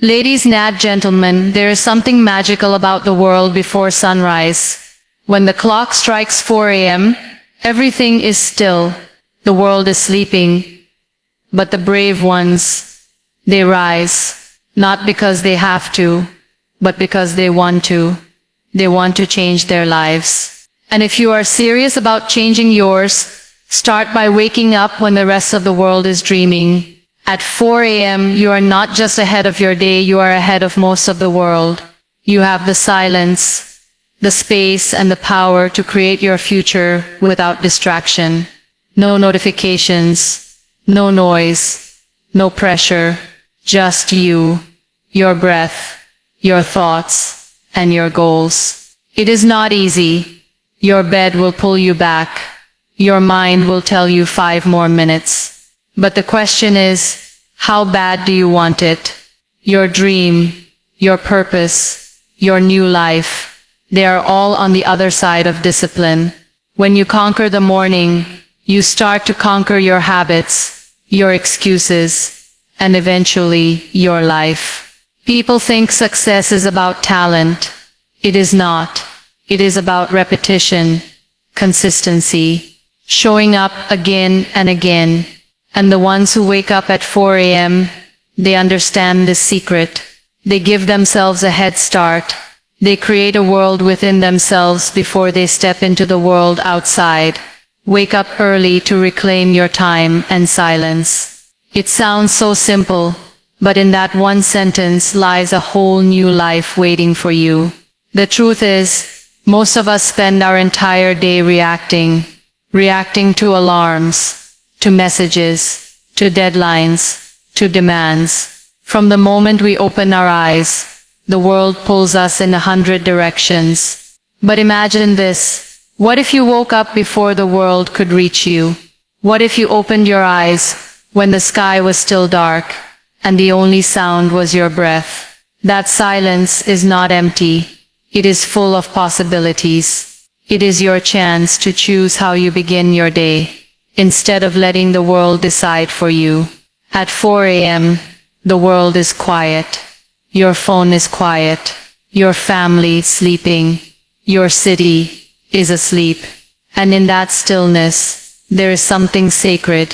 Ladies and gentlemen, there is something magical about the world before sunrise. When the clock strikes 4 a.m., everything is still. The world is sleeping. But the brave ones, they rise, not because they have to, but because they want to. They want to change their lives. And if you are serious about changing yours, start by waking up when the rest of the world is dreaming. At 4 a.m., you are not just ahead of your day, you are ahead of most of the world. You have the silence, the space, and the power to create your future without distraction. No notifications, no noise, no pressure, just you, your breath, your thoughts, and your goals. It is not easy. Your bed will pull you back. Your mind will tell you 5 more minutes. But the question is, how bad do you want it? Your dream, your purpose, your new life, they are all on the other side of discipline. When you conquer the morning, you start to conquer your habits, your excuses, and eventually your life. People think success is about talent. It is not. It is about repetition, consistency, showing up again and again. And the ones who wake up at 4 a.m., they understand this secret. They give themselves a head start. They create a world within themselves before they step into the world outside. Wake up early to reclaim your time and silence. It sounds so simple, but in that one sentence lies a whole new life waiting for you. The truth is, most of us spend our entire day reacting to alarms, to messages, to deadlines, to demands. From the moment we open our eyes, the world pulls us in 100 directions. But imagine this. What if you woke up before the world could reach you? What if you opened your eyes when the sky was still dark, and the only sound was your breath? That silence is not empty. It is full of possibilities. It is your chance to choose how you begin your day, instead of letting the world decide for you. At 4 a.m., the world is quiet. Your phone is quiet. Your family sleeping. Your city is asleep. And in that stillness, there is something sacred.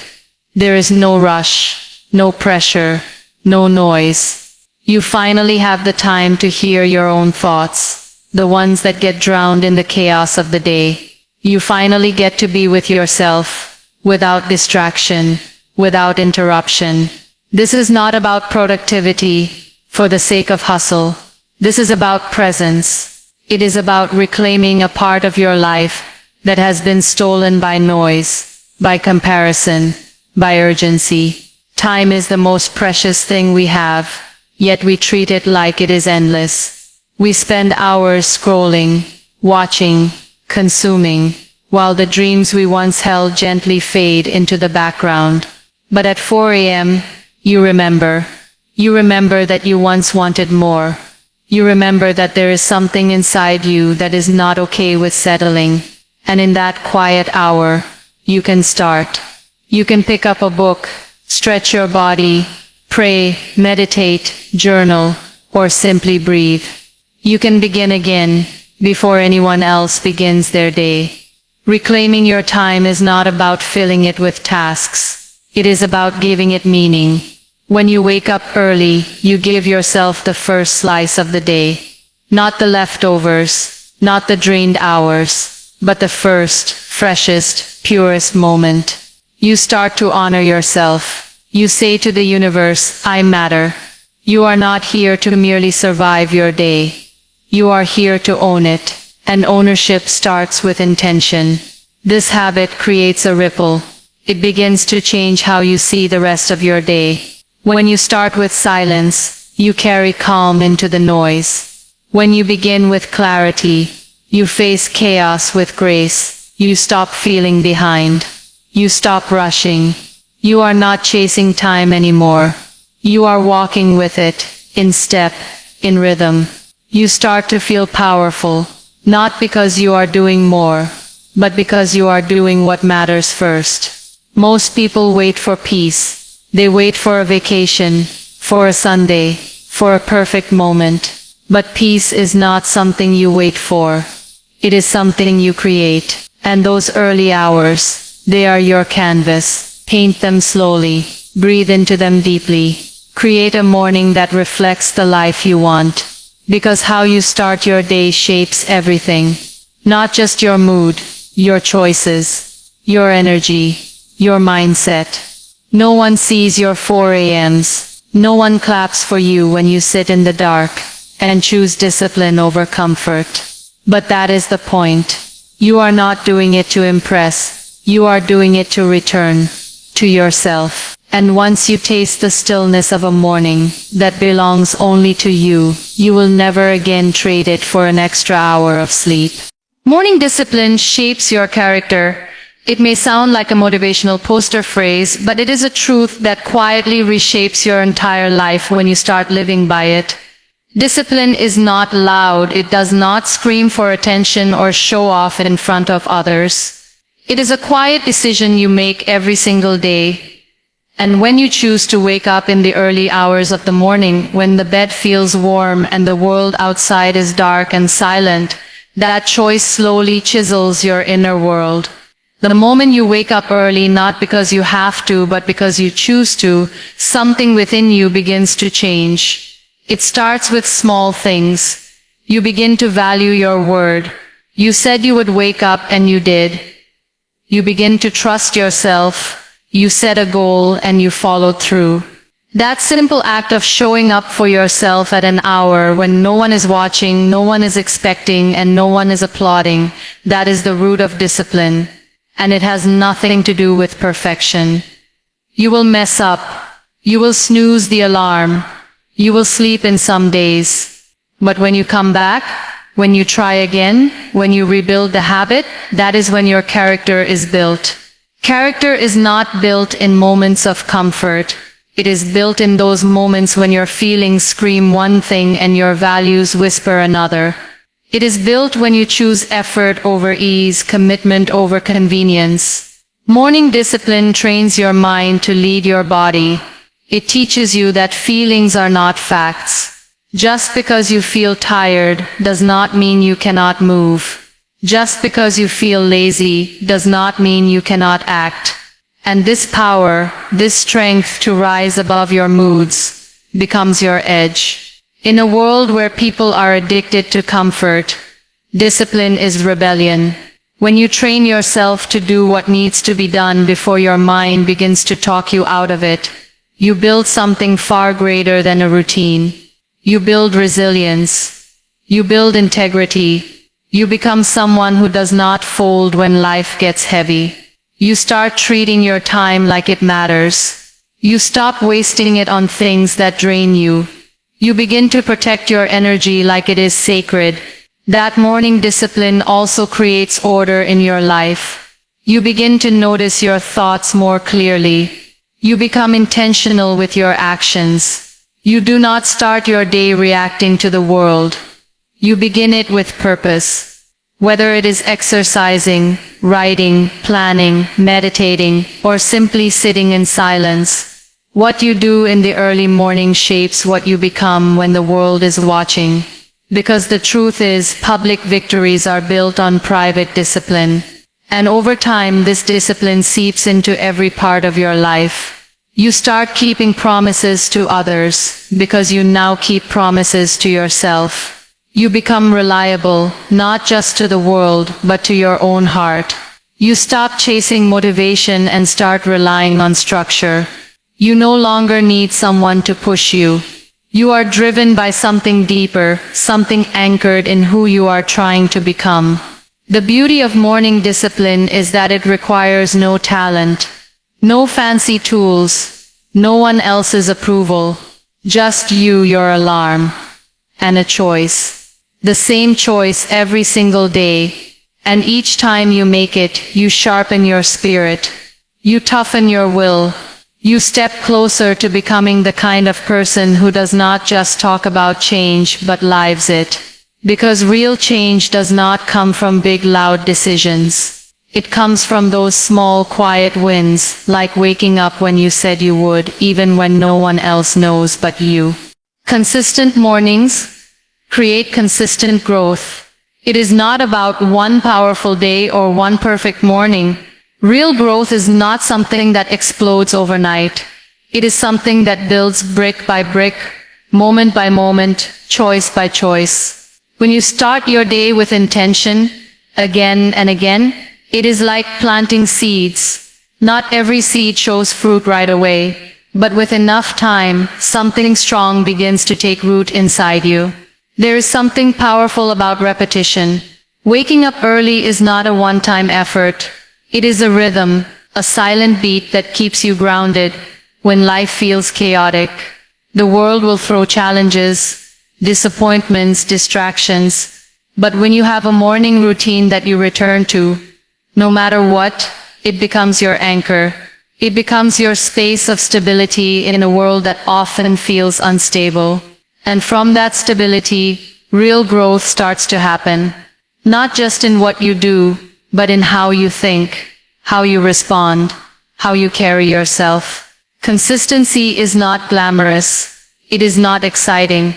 There is no rush, no pressure, no noise. You finally have the time to hear your own thoughts, the ones that get drowned in the chaos of the day. You finally get to be with yourself, without distraction, without interruption. This is not about productivity for the sake of hustle. This is about presence. It is about reclaiming a part of your life that has been stolen by noise, by comparison, by urgency. Time is the most precious thing we have, yet we treat it like it is endless. We spend hours scrolling, watching, consuming, while the dreams we once held gently fade into the background. But at 4 a.m., you remember. You remember that you once wanted more. You remember that there is something inside you that is not okay with settling. And in that quiet hour, you can start. You can pick up a book, stretch your body, pray, meditate, journal, or simply breathe. You can begin again, before anyone else begins their day. Reclaiming your time is not about filling it with tasks. It is about giving it meaning. When you wake up early, you give yourself the first slice of the day. Not the leftovers, not the drained hours, but the first, freshest, purest moment. You start to honor yourself. You say to the universe, I matter. You are not here to merely survive your day. You are here to own it. And ownership starts with intention. This habit creates a ripple. It begins to change how you see the rest of your day. When you start with silence, you carry calm into the noise. When you begin with clarity, you face chaos with grace. You stop feeling behind. You stop rushing. You are not chasing time anymore. You are walking with it, in step, in rhythm. You start to feel powerful. Not because you are doing more, but because you are doing what matters first. Most people wait for peace. They wait for a vacation, for a Sunday, for a perfect moment. But peace is not something you wait for. It is something you create. And those early hours, they are your canvas. Paint them slowly. Breathe into them deeply. Create a morning that reflects the life you want. Because how you start your day shapes everything. Not just your mood, your choices, your energy, your mindset. No one sees your 4 a.m.s. No one claps for you when you sit in the dark and choose discipline over comfort. But that is the point. You are not doing it to impress. You are doing it to return to yourself. And once you taste the stillness of a morning that belongs only to you, you will never again trade it for an extra hour of sleep. Morning discipline shapes your character. It may sound like a motivational poster phrase, but it is a truth that quietly reshapes your entire life when you start living by it. Discipline is not loud. It does not scream for attention or show off in front of others. It is a quiet decision you make every single day. And when you choose to wake up in the early hours of the morning, when the bed feels warm and the world outside is dark and silent, that choice slowly chisels your inner world. The moment you wake up early, not because you have to, but because you choose to, something within you begins to change. It starts with small things. You begin to value your word. You said you would wake up and you did. You begin to trust yourself. You set a goal and you followed through. That simple act of showing up for yourself at an hour when no one is watching, no one is expecting, and no one is applauding, that is the root of discipline. And it has nothing to do with perfection. You will mess up. You will snooze the alarm. You will sleep in some days. But when you come back, when you try again, when you rebuild the habit, that is when your character is built. Character is not built in moments of comfort. It is built in those moments when your feelings scream one thing and your values whisper another. It is built when you choose effort over ease, commitment over convenience. Morning discipline trains your mind to lead your body. It teaches you that feelings are not facts. Just because you feel tired does not mean you cannot move. Just because you feel lazy does not mean you cannot act. And this power, this strength to rise above your moods, becomes your edge. In a world where people are addicted to comfort, discipline is rebellion. When you train yourself to do what needs to be done before your mind begins to talk you out of it, you build something far greater than a routine. You build resilience. You build integrity. You become someone who does not fold when life gets heavy. You start treating your time like it matters. You stop wasting it on things that drain you. You begin to protect your energy like it is sacred. That morning discipline also creates order in your life. You begin to notice your thoughts more clearly. You become intentional with your actions. You do not start your day reacting to the world. You begin it with purpose. Whether it is exercising, writing, planning, meditating, or simply sitting in silence, what you do in the early morning shapes what you become when the world is watching. Because the truth is, public victories are built on private discipline. And over time, this discipline seeps into every part of your life. You start keeping promises to others, because you now keep promises to yourself. You become reliable, not just to the world, but to your own heart. You stop chasing motivation and start relying on structure. You no longer need someone to push you. You are driven by something deeper, something anchored in who you are trying to become. The beauty of morning discipline is that it requires no talent, no fancy tools, no one else's approval, just you, your alarm, and a choice. The same choice every single day, and each time you make it, you sharpen your spirit, you toughen your will, you step closer to becoming the kind of person who does not just talk about change but lives it. Because real change does not come from big loud decisions. It comes from those small quiet wins, like waking up when you said you would, even when no one else knows but you. Consistent mornings create consistent growth. It is not about one powerful day or one perfect morning. Real growth is not something that explodes overnight. It is something that builds brick by brick, moment by moment, choice by choice. When you start your day with intention, again and again, it is like planting seeds. Not every seed shows fruit right away, but with enough time, something strong begins to take root inside you. There is something powerful about repetition. Waking up early is not a one-time effort. It is a rhythm, a silent beat that keeps you grounded when life feels chaotic. The world will throw challenges, disappointments, distractions, but when you have a morning routine that you return to, no matter what, it becomes your anchor. It becomes your space of stability in a world that often feels unstable. And from that stability, real growth starts to happen. Not just in what you do, but in how you think, how you respond, how you carry yourself. Consistency is not glamorous. It is not exciting,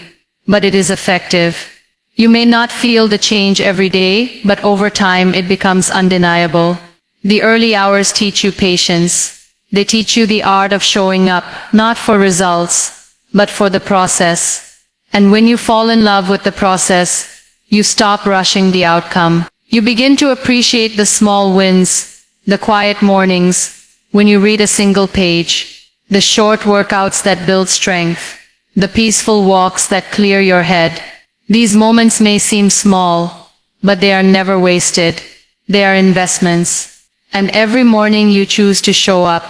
but it is effective. You may not feel the change every day, but over time it becomes undeniable. The early hours teach you patience. They teach you the art of showing up, not for results, but for the process. And when you fall in love with the process, you stop rushing the outcome. You begin to appreciate the small wins, the quiet mornings, when you read a single page, the short workouts that build strength, the peaceful walks that clear your head. These moments may seem small, but they are never wasted. They are investments. And every morning you choose to show up,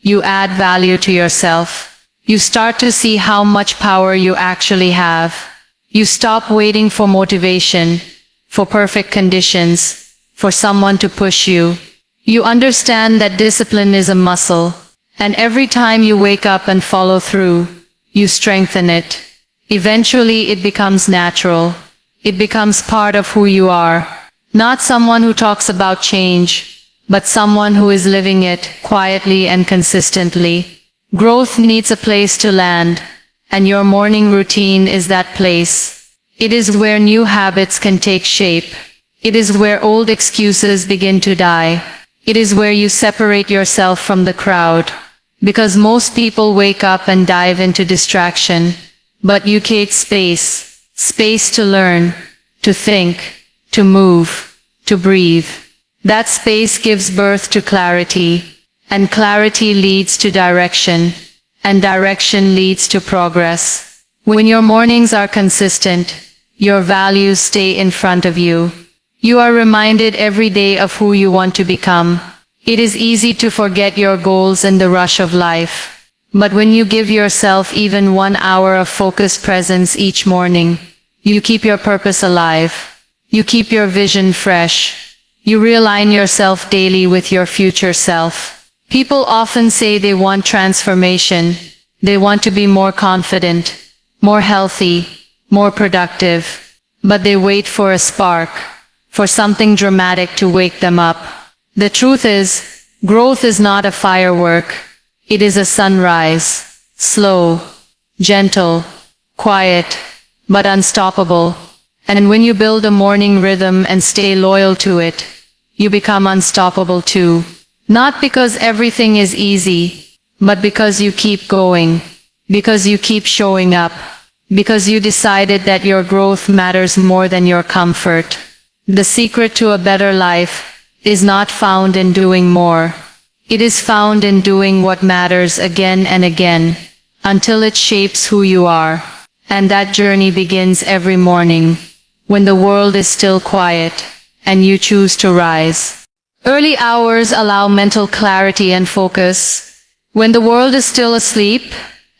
you add value to yourself. You start to see how much power you actually have. You stop waiting for motivation, for perfect conditions, for someone to push you. You understand that discipline is a muscle, and every time you wake up and follow through, you strengthen it. Eventually it becomes natural. It becomes part of who you are. Not someone who talks about change, but someone who is living it quietly and consistently. Growth needs a place to land, and your morning routine is that place. It is where new habits can take shape. It is where old excuses begin to die. It is where you separate yourself from the crowd. Because most people wake up and dive into distraction, but you create space. Space to learn, to think, to move, to breathe. That space gives birth to clarity, and clarity leads to direction, and direction leads to progress. When your mornings are consistent, your values stay in front of you. You are reminded every day of who you want to become. It is easy to forget your goals in the rush of life. But when you give yourself even 1 hour of focused presence each morning, you keep your purpose alive. You keep your vision fresh. You realign yourself daily with your future self. People often say they want transformation. They want to be more confident, more healthy, more productive. But they wait for a spark, for something dramatic to wake them up. The truth is, growth is not a firework. It is a sunrise. Slow, gentle, quiet, but unstoppable. And when you build a morning rhythm and stay loyal to it, you become unstoppable too. Not because everything is easy, but because you keep going. Because you keep showing up. Because you decided that your growth matters more than your comfort. The secret to a better life is not found in doing more. It is found in doing what matters again and again, until it shapes who you are. And that journey begins every morning, when the world is still quiet, and you choose to rise. Early hours allow mental clarity and focus. When the world is still asleep,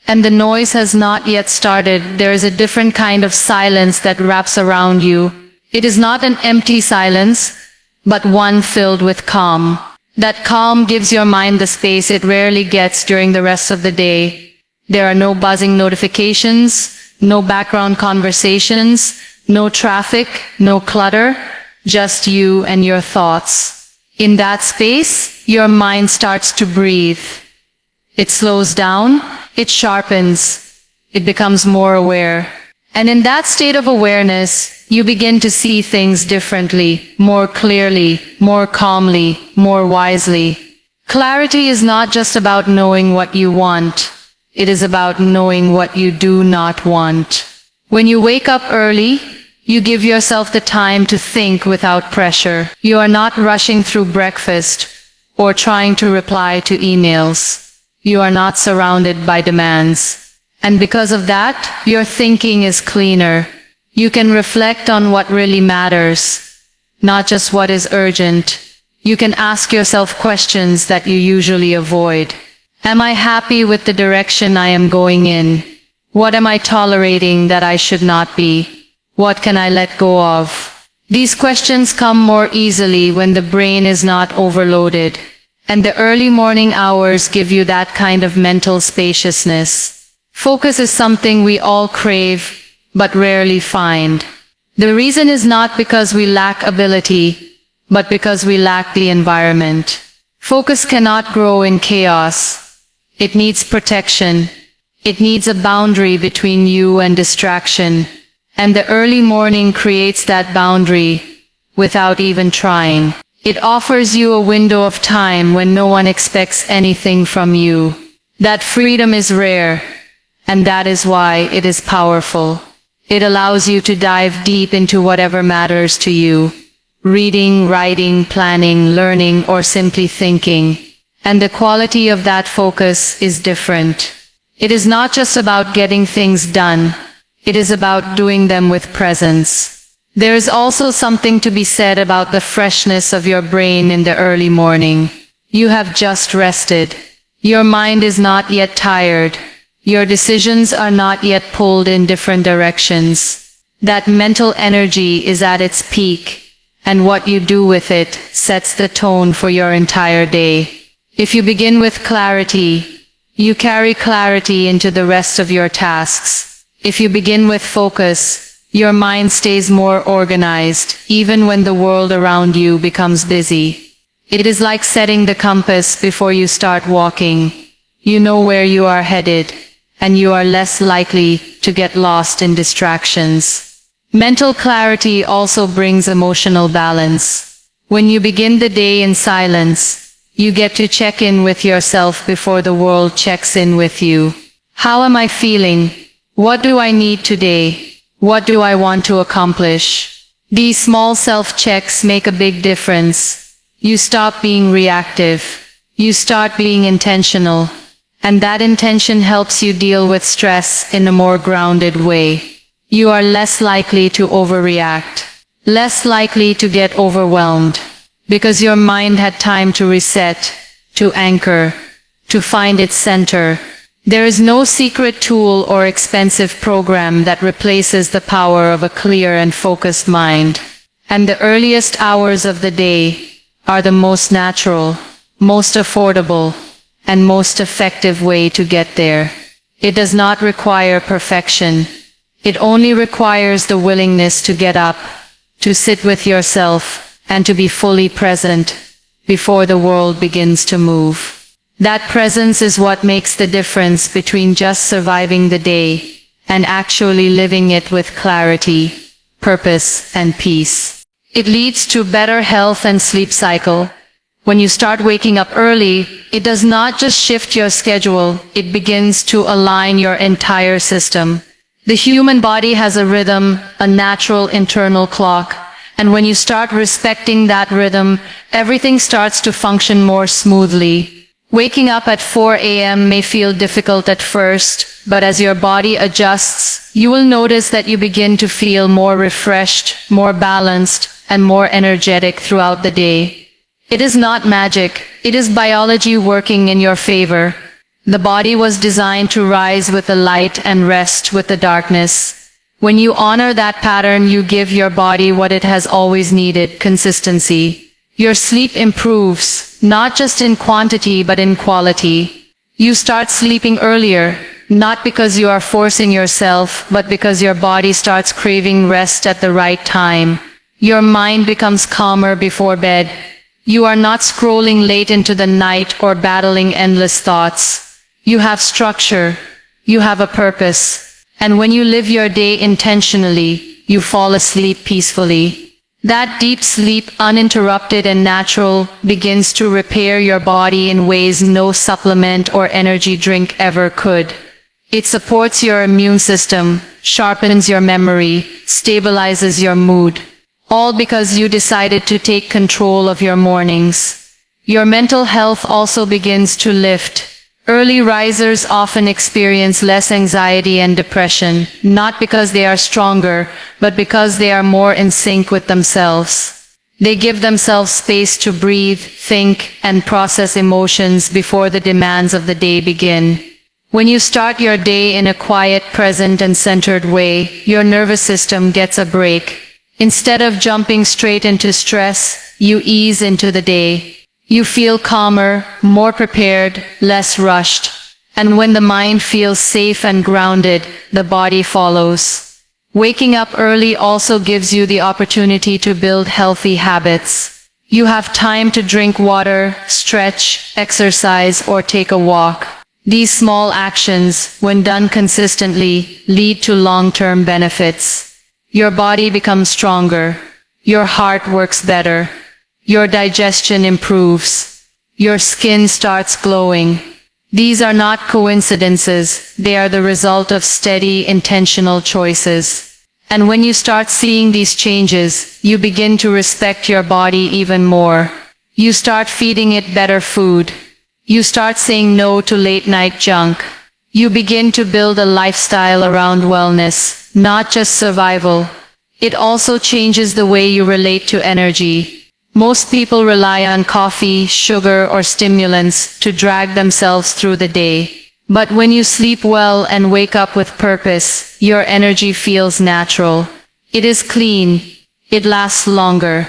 and the noise has not yet started, there is a different kind of silence that wraps around you. It is not an empty silence, but one filled with calm. That calm gives your mind the space it rarely gets during the rest of the day. There are no buzzing notifications, no background conversations, no traffic, no clutter, just you and your thoughts. In that space, your mind starts to breathe. It slows down, it sharpens, it becomes more aware. And in that state of awareness, you begin to see things differently, more clearly, more calmly, more wisely. Clarity is not just about knowing what you want. It is about knowing what you do not want. When you wake up early, you give yourself the time to think without pressure. You are not rushing through breakfast or trying to reply to emails. You are not surrounded by demands. And because of that, your thinking is cleaner. You can reflect on what really matters, not just what is urgent. You can ask yourself questions that you usually avoid. Am I happy with the direction I am going in? What am I tolerating that I should not be? What can I let go of? These questions come more easily when the brain is not overloaded. And the early morning hours give you that kind of mental spaciousness. Focus is something we all crave, but rarely find. The reason is not because we lack ability, but because we lack the environment. Focus cannot grow in chaos. It needs protection. It needs a boundary between you and distraction. And the early morning creates that boundary without even trying. It offers you a window of time when no one expects anything from you. That freedom is rare. And that is why it is powerful. It allows you to dive deep into whatever matters to you. Reading, writing, planning, learning, or simply thinking. And the quality of that focus is different. It is not just about getting things done. It is about doing them with presence. There is also something to be said about the freshness of your brain in the early morning. You have just rested. Your mind is not yet tired. Your decisions are not yet pulled in different directions. That mental energy is at its peak, and what you do with it sets the tone for your entire day. If you begin with clarity, you carry clarity into the rest of your tasks. If you begin with focus, your mind stays more organized, even when the world around you becomes busy. It is like setting the compass before you start walking. You know where you are headed, and you are less likely to get lost in distractions. Mental clarity also brings emotional balance. When you begin the day in silence, you get to check in with yourself before the world checks in with you. How am I feeling? What do I need today? What do I want to accomplish? These small self-checks make a big difference. You stop being reactive. You start being intentional. And that intention helps you deal with stress in a more grounded way. You are less likely to overreact, less likely to get overwhelmed, because your mind had time to reset, to anchor, to find its center. There is no secret tool or expensive program that replaces the power of a clear and focused mind. And the earliest hours of the day are the most natural, most affordable, and most effective way to get there. It does not require perfection. It only requires the willingness to get up, to sit with yourself, and to be fully present before the world begins to move. That presence is what makes the difference between just surviving the day and actually living it with clarity, purpose, and peace. It leads to better health and sleep cycle. When you start waking up early, it does not just shift your schedule, it begins to align your entire system. The human body has a rhythm, a natural internal clock, and when you start respecting that rhythm, everything starts to function more smoothly. Waking up at 4 a.m. may feel difficult at first, but as your body adjusts, you will notice that you begin to feel more refreshed, more balanced, and more energetic throughout the day. It is not magic, it is biology working in your favor. The body was designed to rise with the light and rest with the darkness. When you honor that pattern, you give your body what it has always needed, consistency. Your sleep improves, not just in quantity but in quality. You start sleeping earlier, not because you are forcing yourself, but because your body starts craving rest at the right time. Your mind becomes calmer before bed. You are not scrolling late into the night or battling endless thoughts. You have structure. You have a purpose. And when you live your day intentionally, you fall asleep peacefully. That deep sleep, uninterrupted and natural, begins to repair your body in ways no supplement or energy drink ever could. It supports your immune system, sharpens your memory, stabilizes your mood. All because you decided to take control of your mornings. Your mental health also begins to lift. Early risers often experience less anxiety and depression, not because they are stronger, but because they are more in sync with themselves. They give themselves space to breathe, think, and process emotions before the demands of the day begin. When you start your day in a quiet, present, and centered way, your nervous system gets a break. Instead of jumping straight into stress, you ease into the day. You feel calmer, more prepared, less rushed. And when the mind feels safe and grounded, the body follows. Waking up early also gives you the opportunity to build healthy habits. You have time to drink water, stretch, exercise, or take a walk. These small actions, when done consistently, lead to long-term benefits. Your body becomes stronger. Your heart works better. Your digestion improves. Your skin starts glowing. These are not coincidences, they are the result of steady, intentional choices. And when you start seeing these changes, you begin to respect your body even more. You start feeding it better food. You start saying no to late-night junk. You begin to build a lifestyle around wellness, not just survival. It also changes the way you relate to energy. Most people rely on coffee, sugar, or stimulants to drag themselves through the day. But when you sleep well and wake up with purpose, your energy feels natural. It is clean. It lasts longer.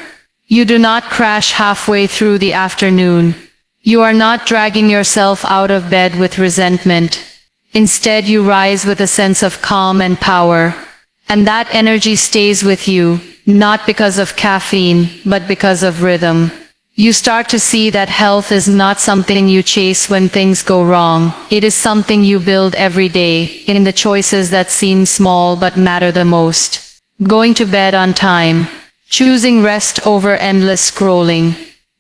You do not crash halfway through the afternoon. You are not dragging yourself out of bed with resentment. Instead, you rise with a sense of calm and power. And that energy stays with you, not because of caffeine, but because of rhythm. You start to see that health is not something you chase when things go wrong. It is something you build every day, in the choices that seem small but matter the most. Going to bed on time. Choosing rest over endless scrolling.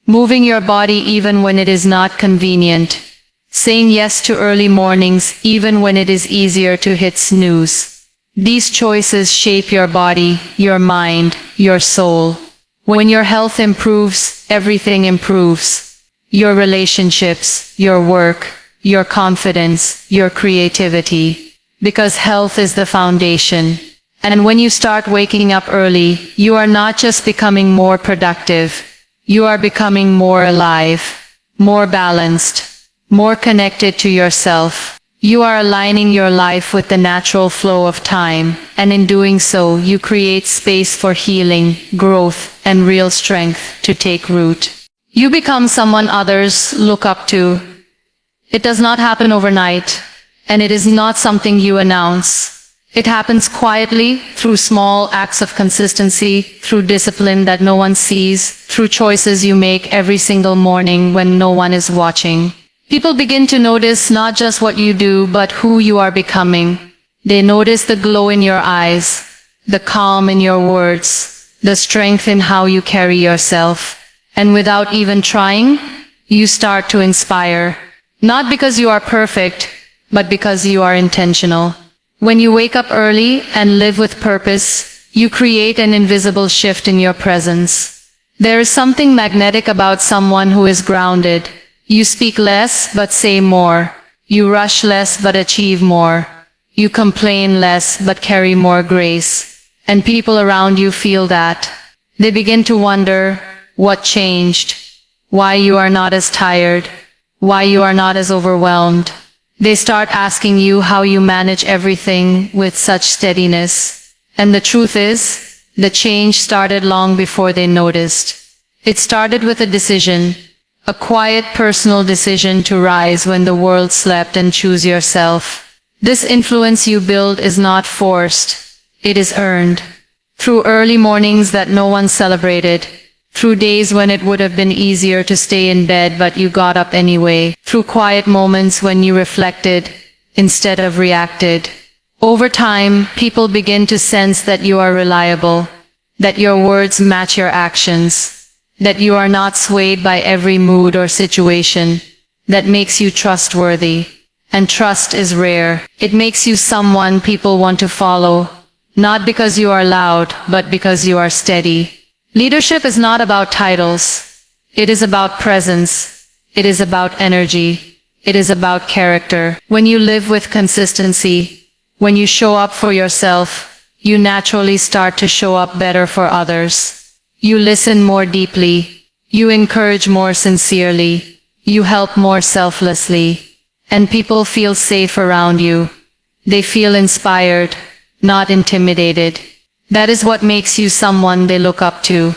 Moving your body even when it is not convenient. Saying yes to early mornings even when it is easier to hit snooze. These choices shape your body, your mind, your soul. When your health improves, everything improves. Your relationships, your work, your confidence, your creativity. Because health is the foundation. And when you start waking up early, you are not just becoming more productive. You are becoming more alive, more balanced, more connected to yourself. You are aligning your life with the natural flow of time, and in doing so, you create space for healing, growth, and real strength to take root. You become someone others look up to. It does not happen overnight, and it is not something you announce. It happens quietly, through small acts of consistency, through discipline that no one sees, through choices you make every single morning when no one is watching. People begin to notice not just what you do, but who you are becoming. They notice the glow in your eyes, the calm in your words, the strength in how you carry yourself. And without even trying, you start to inspire. Not because you are perfect, but because you are intentional. When you wake up early and live with purpose, you create an invisible shift in your presence. There is something magnetic about someone who is grounded. You speak less, but say more. You rush less, but achieve more. You complain less, but carry more grace. And people around you feel that. They begin to wonder, what changed? Why you are not as tired? Why you are not as overwhelmed? They start asking you how you manage everything with such steadiness. And the truth is, the change started long before they noticed. It started with a decision. A quiet personal decision to rise when the world slept and choose yourself. This influence you build is not forced. It is earned. Through early mornings that no one celebrated. Through days when it would have been easier to stay in bed but you got up anyway. Through quiet moments when you reflected, instead of reacted. Over time, people begin to sense that you are reliable, that your words match your actions, that you are not swayed by every mood or situation. That makes you trustworthy. And trust is rare. It makes you someone people want to follow, not because you are loud, but because you are steady. Leadership is not about titles. It is about presence. It is about energy. It is about character. When you live with consistency, when you show up for yourself, you naturally start to show up better for others. You listen more deeply. You encourage more sincerely. You help more selflessly. And people feel safe around you. They feel inspired, not intimidated. That is what makes you someone they look up to.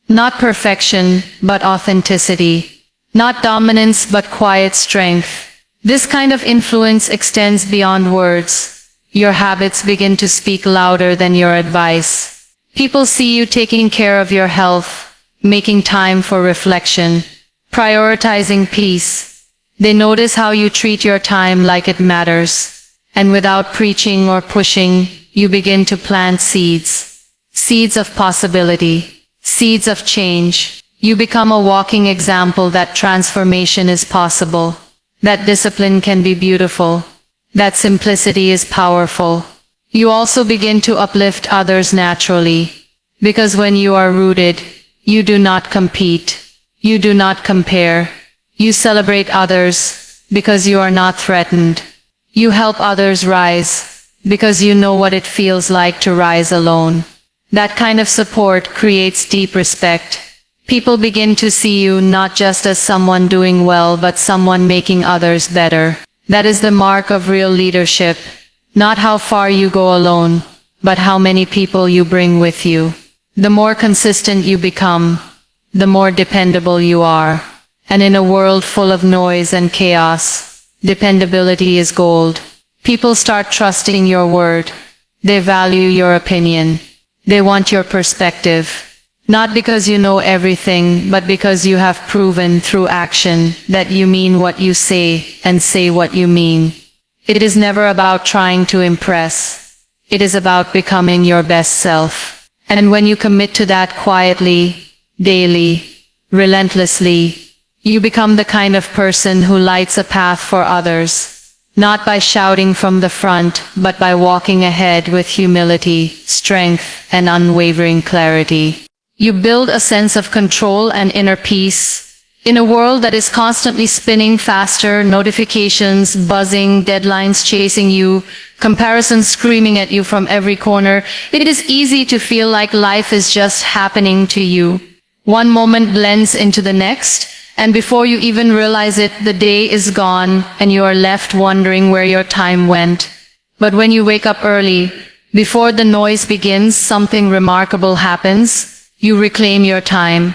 Not perfection, but authenticity. Not dominance, but quiet strength. This kind of influence extends beyond words. Your habits begin to speak louder than your advice. People see you taking care of your health, making time for reflection, prioritizing peace. They notice how you treat your time like it matters. And without preaching or pushing, you begin to plant seeds. Seeds of possibility. Seeds of change. You become a walking example that transformation is possible. That discipline can be beautiful. That simplicity is powerful. You also begin to uplift others naturally. Because when you are rooted, you do not compete. You do not compare. You celebrate others because you are not threatened. You help others rise because you know what it feels like to rise alone. That kind of support creates deep respect. People begin to see you not just as someone doing well, but someone making others better. That is the mark of real leadership. Not how far you go alone, but how many people you bring with you. The more consistent you become, the more dependable you are. And in a world full of noise and chaos, dependability is gold. People start trusting your word. They value your opinion. They want your perspective. Not because you know everything, but because you have proven through action that you mean what you say and say what you mean. It is never about trying to impress. It is about becoming your best self. And when you commit to that quietly, daily, relentlessly, you become the kind of person who lights a path for others, not by shouting from the front, but by walking ahead with humility, strength, and unwavering clarity. You build a sense of control and inner peace. In a world that is constantly spinning faster, notifications buzzing, deadlines chasing you, comparisons screaming at you from every corner, it is easy to feel like life is just happening to you. One moment blends into the next, and before you even realize it, the day is gone and you are left wondering where your time went. But when you wake up early, before the noise begins, something remarkable happens. You reclaim your time.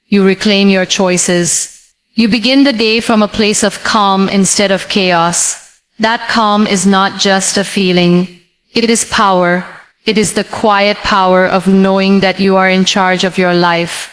You reclaim your choices. You begin the day from a place of calm instead of chaos. That calm is not just a feeling. It is power. It is the quiet power of knowing that you are in charge of your life.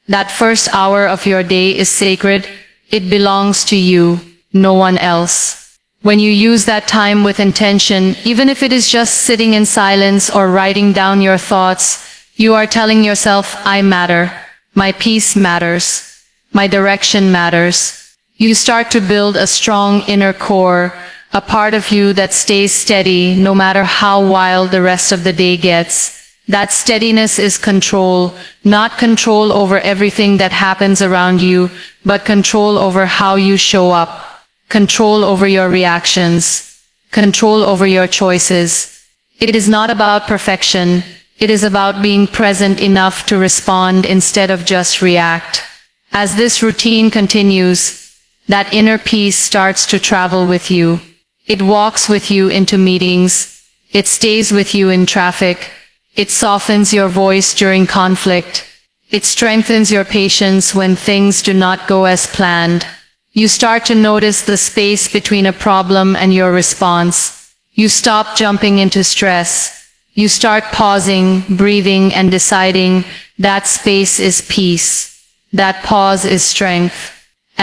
That first hour of your day is sacred. It belongs to you, no one else. When you use that time with intention, even if it is just sitting in silence or writing down your thoughts, you are telling yourself, I matter. My peace matters. My direction matters. You start to build a strong inner core, a part of you that stays steady no matter how wild the rest of the day gets. That steadiness is control, not control over everything that happens around you, but control over how you show up, control over your reactions, control over your choices. It is not about perfection. It is about being present enough to respond instead of just react. As this routine continues, that inner peace starts to travel with you. It walks with you into meetings. It stays with you in traffic. It softens your voice during conflict. It strengthens your patience when things do not go as planned. You start to notice the space between a problem and your response. You stop jumping into stress. You start pausing, breathing, and deciding that space is peace. That pause is strength.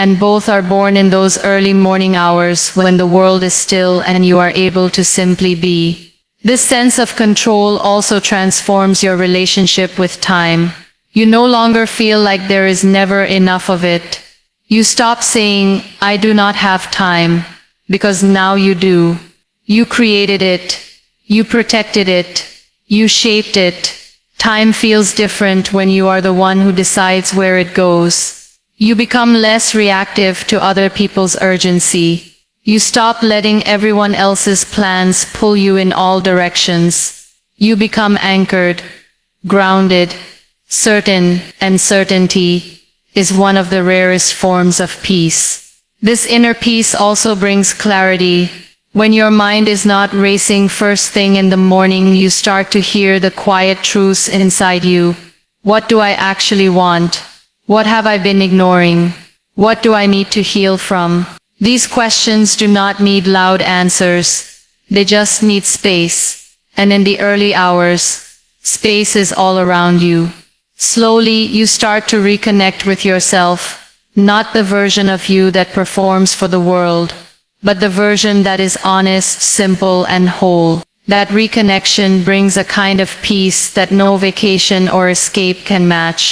and both are born in those early morning hours when the world is still and you are able to simply be. This sense of control also transforms your relationship with time. You no longer feel like there is never enough of it. You stop saying, "I do not have time," because now you do. You created it. You protected it. You shaped it. Time feels different when you are the one who decides where it goes. You become less reactive to other people's urgency. You stop letting everyone else's plans pull you in all directions. You become anchored, grounded, certain, and certainty is one of the rarest forms of peace. This inner peace also brings clarity. When your mind is not racing first thing in the morning, you start to hear the quiet truths inside you. What do I actually want? What have I been ignoring? What do I need to heal from? These questions do not need loud answers. They just need space. And in the early hours, space is all around you. Slowly, you start to reconnect with yourself, not the version of you that performs for the world, but the version that is honest, simple, and whole. That reconnection brings a kind of peace that no vacation or escape can match,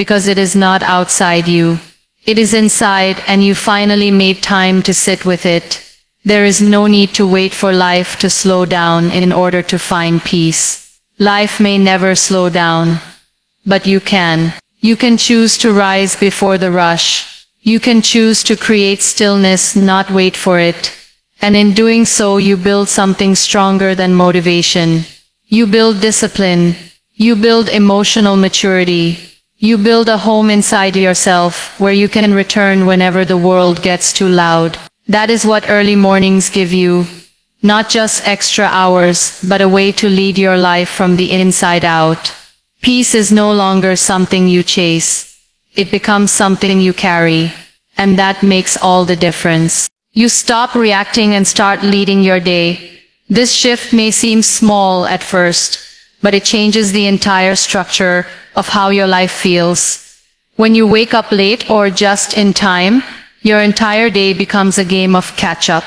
because it is not outside you. It is inside, and you finally made time to sit with it. There is no need to wait for life to slow down in order to find peace. Life may never slow down, but you can. You can choose to rise before the rush. You can choose to create stillness, not wait for it. And in doing so, you build something stronger than motivation. You build discipline. You build emotional maturity. You build a home inside yourself where you can return whenever the world gets too loud. That is what early mornings give you. Not just extra hours, but a way to lead your life from the inside out. Peace is no longer something you chase. It becomes something you carry. And that makes all the difference. You stop reacting and start leading your day. This shift may seem small at first, but it changes the entire structure of how your life feels. When you wake up late or just in time, your entire day becomes a game of catch-up.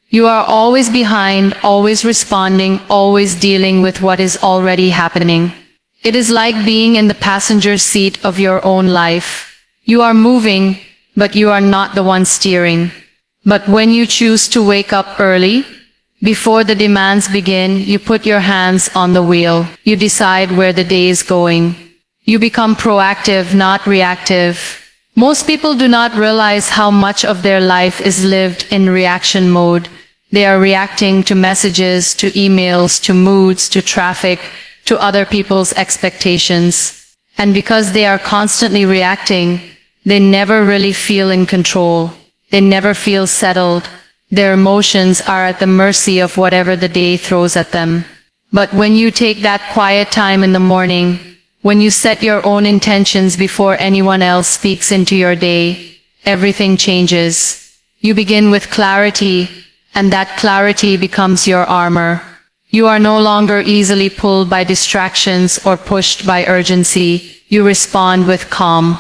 You are always behind, always responding, always dealing with what is already happening. It is like being in the passenger seat of your own life. You are moving, but you are not the one steering. But when you choose to wake up early, before the demands begin, you put your hands on the wheel. You decide where the day is going. You become proactive, not reactive. Most people do not realize how much of their life is lived in reaction mode. They are reacting to messages, to emails, to moods, to traffic, to other people's expectations. And because they are constantly reacting, they never really feel in control. They never feel settled. Their emotions are at the mercy of whatever the day throws at them. But when you take that quiet time in the morning, when you set your own intentions before anyone else speaks into your day, everything changes. You begin with clarity, and that clarity becomes your armor. You are no longer easily pulled by distractions or pushed by urgency. You respond with calm.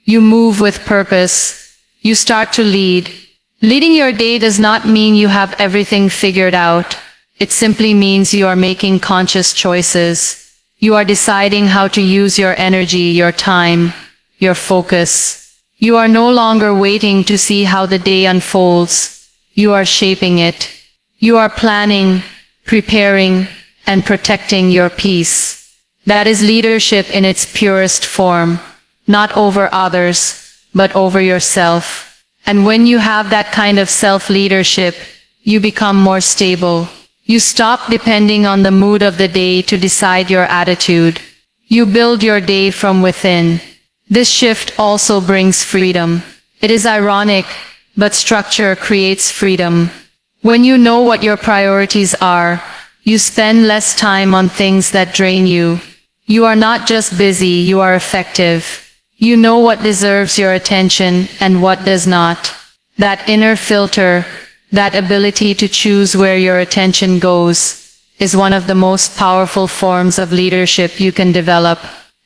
You move with purpose. You start to lead. Leading your day does not mean you have everything figured out. It simply means you are making conscious choices. You are deciding how to use your energy, your time, your focus. You are no longer waiting to see how the day unfolds. You are shaping it. You are planning, preparing, and protecting your peace. That is leadership in its purest form. Not over others, but over yourself. And when you have that kind of self-leadership, you become more stable. You stop depending on the mood of the day to decide your attitude. You build your day from within. This shift also brings freedom. It is ironic, but structure creates freedom. When you know what your priorities are, you spend less time on things that drain you. You are not just busy, you are effective. You know what deserves your attention and what does not. That inner filter, that ability to choose where your attention goes, is one of the most powerful forms of leadership you can develop.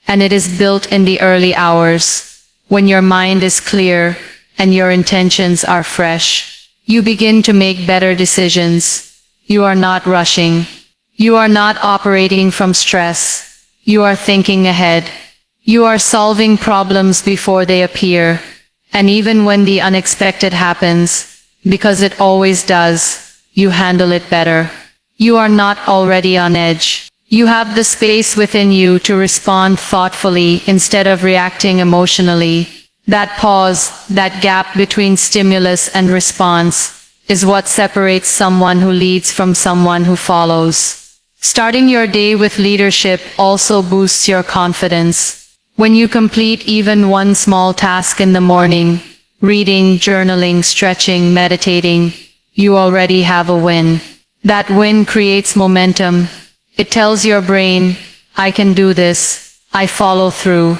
And it is built in the early hours, when your mind is clear, and your intentions are fresh. You begin to make better decisions. You are not rushing. You are not operating from stress. You are thinking ahead. You are solving problems before they appear. And even when the unexpected happens, because it always does, you handle it better. You are not already on edge. You have the space within you to respond thoughtfully instead of reacting emotionally. That pause, that gap between stimulus and response, is what separates someone who leads from someone who follows. Starting your day with leadership also boosts your confidence. When you complete even one small task in the morning, reading, journaling, stretching, meditating, you already have a win. That win creates momentum. It tells your brain, I can do this, I follow through.